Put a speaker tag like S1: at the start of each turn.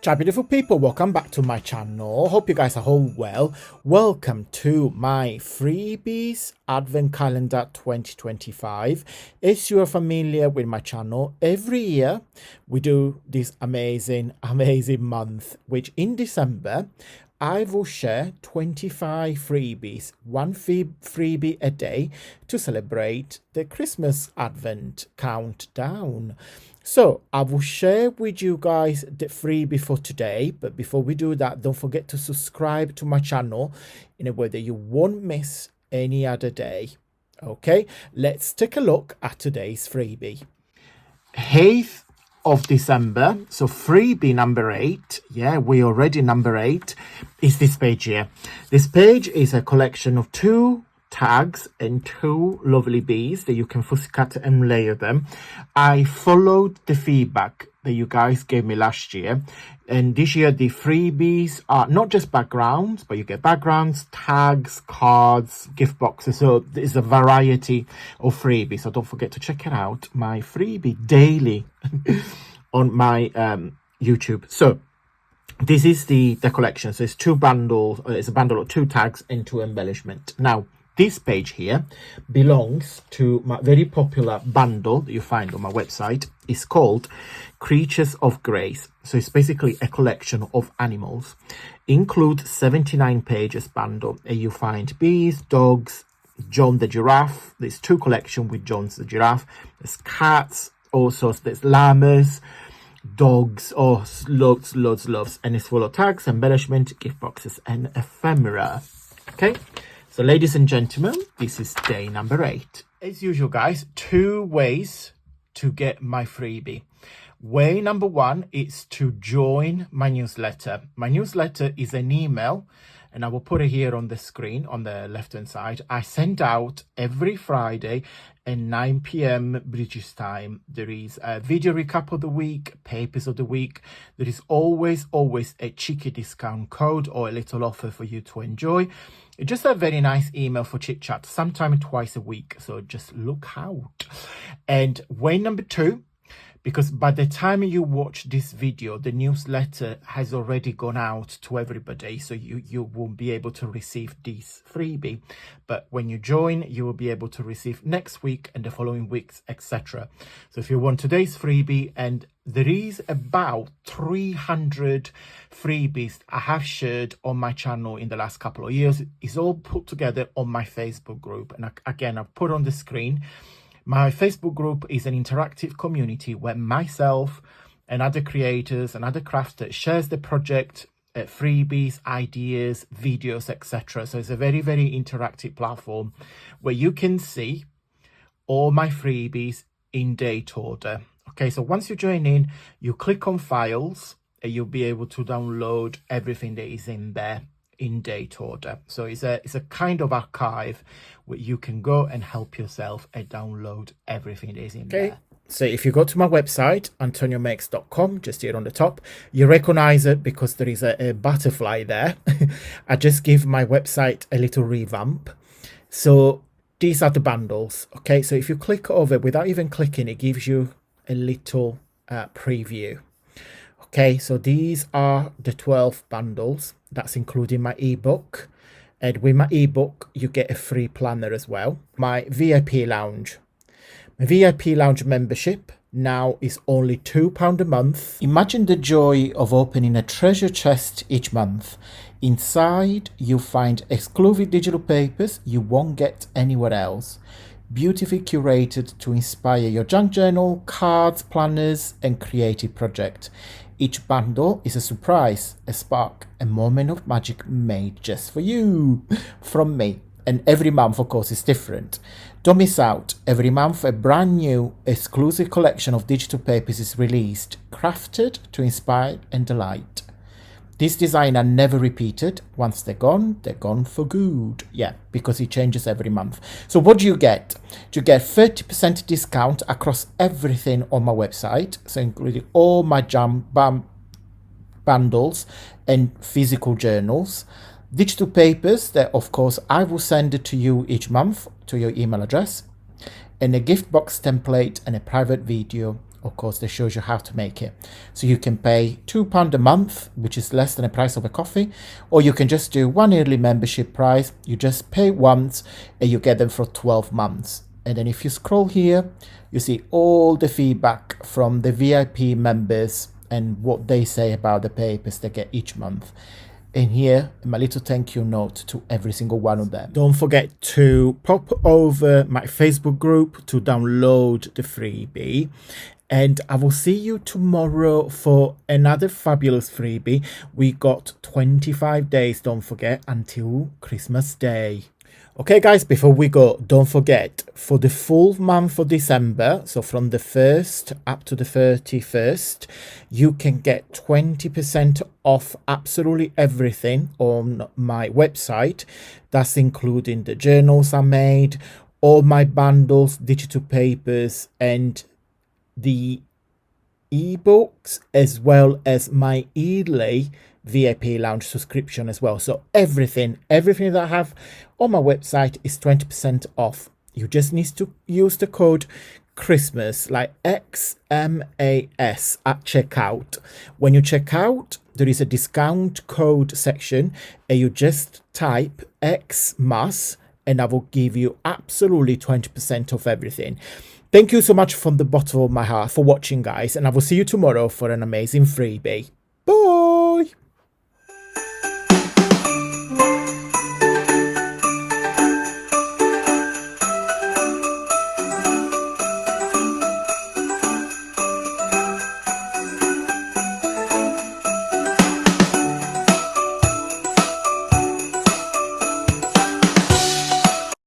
S1: Ciao beautiful people, welcome back to my channel. Hope you guys are all well. Welcome to my freebies advent calendar 2025. If you are familiar with my channel, every year we do this amazing month, which in December I will share 25 freebies, one freebie a day to celebrate the Christmas Advent countdown. So I will share with you guys the freebie for today. But before we do that, don't forget to subscribe to my channel in a way that you won't miss any other day. Okay, let's take a look at today's freebie. 8th of December, so freebie number 8, yeah, we already number 8, is this page here. This page is a collection of 2 tags and 2 lovely bees that you can fussy cut and layer them. I followed the feedback that you guys gave me last year, and this year the freebies are not just backgrounds, but you get backgrounds, tags, cards, gift boxes. So there's a variety of freebies, so don't forget to check it out, my freebie daily on my YouTube. So this is the collection. So it's 2 bundles, it's a bundle of 2 tags and 2 embellishment. Now this page here belongs to my very popular bundle that you find on my website. It's called Creatures of Grace. So it's basically a collection of animals. Include 79 pages bundle, and you find bees, dogs, John the giraffe. There's 2 collections with John's the giraffe. There's cats, also there's llamas, dogs, loads, and it's full of tags, embellishment, gift boxes, and ephemera. Okay. So ladies and gentlemen, this is day number 8. As usual, guys, 2 ways to get my freebie. Way number 1 is to join my newsletter. My newsletter is an email, and I will put it here on the screen on the left hand side. I send out every Friday at 9 p.m. British time. There is a video recap of the week, papers of the week. There is always a cheeky discount code or a little offer for you to enjoy. It's just a very nice email for chit chat, sometime twice a week. So just look out. And way number 2, because by the time you watch this video, the newsletter has already gone out to everybody, so you won't be able to receive this freebie. But when you join, you will be able to receive next week and the following weeks, etc. So if you want today's freebie, and there is about 300 freebies I have shared on my channel in the last couple of years. It's all put together on my Facebook group, and again, I've put on the screen. My Facebook group is an interactive community where myself and other creators and other crafters shares the project, freebies, ideas, videos, etc. So it's a very interactive platform where you can see all my freebies in date order. Okay, so once you join in, you click on files and you'll be able to download everything that is in there in date order. So it's a kind of archive where you can go and help yourself and download everything that is in there. So if you go to my website, AntonioMakes.com, just here on the top, you recognize it because there is a butterfly there. I just give my website a little revamp. So these are the bundles. Okay, so if you click over without even clicking, it gives you a little preview. Okay, so these are the 12 bundles. That's including my ebook. And with my ebook, you get a free planner as well. My VIP lounge. My VIP lounge membership now is only £2 a month. Imagine the joy of opening a treasure chest each month. Inside, you'll find exclusive digital papers you won't get anywhere else. Beautifully curated to inspire your junk journal, cards, planners, and creative project. Each bundle is a surprise, a spark, a moment of magic made just for you from me. And every month, of course, is different. Don't miss out. Every month, a brand new exclusive collection of digital papers is released, crafted to inspire and delight. These designs are never repeated. Once they're gone for good. Yeah, because it changes every month. So what do you get? You get 30% discount across everything on my website. So including all my bundles and physical journals. Digital papers that, of course, I will send it to you each month to your email address. And a gift box template and a private video of course, that shows you how to make it. So you can pay £2 a month, which is less than the price of a coffee, or you can just do one yearly membership price. You just pay once and you get them for 12 months. And then if you scroll here, you see all the feedback from the VIP members and what they say about the papers they get each month. And here, my little thank you note to every single one of them. Don't forget to pop over my Facebook group to download the freebie. And I will see you tomorrow for another fabulous freebie. We got 25 days, don't forget, until Christmas Day. Okay guys, before we go, don't forget, for the full month of December, so from the 1st up to the 31st, you can get 20% off absolutely everything on my website. That's including the journals I made, all my bundles, digital papers, and the ebooks, as well as my Ely VIP lounge subscription as well. So everything that I have on my website is 20% off. You just need to use the code Christmas, like XMAS, at checkout. When you check out, there is a discount code section, and you just type XMAS, and I will give you absolutely 20% off everything. Thank you so much from the bottom of my heart for watching, guys, and I will see you tomorrow for an amazing freebie.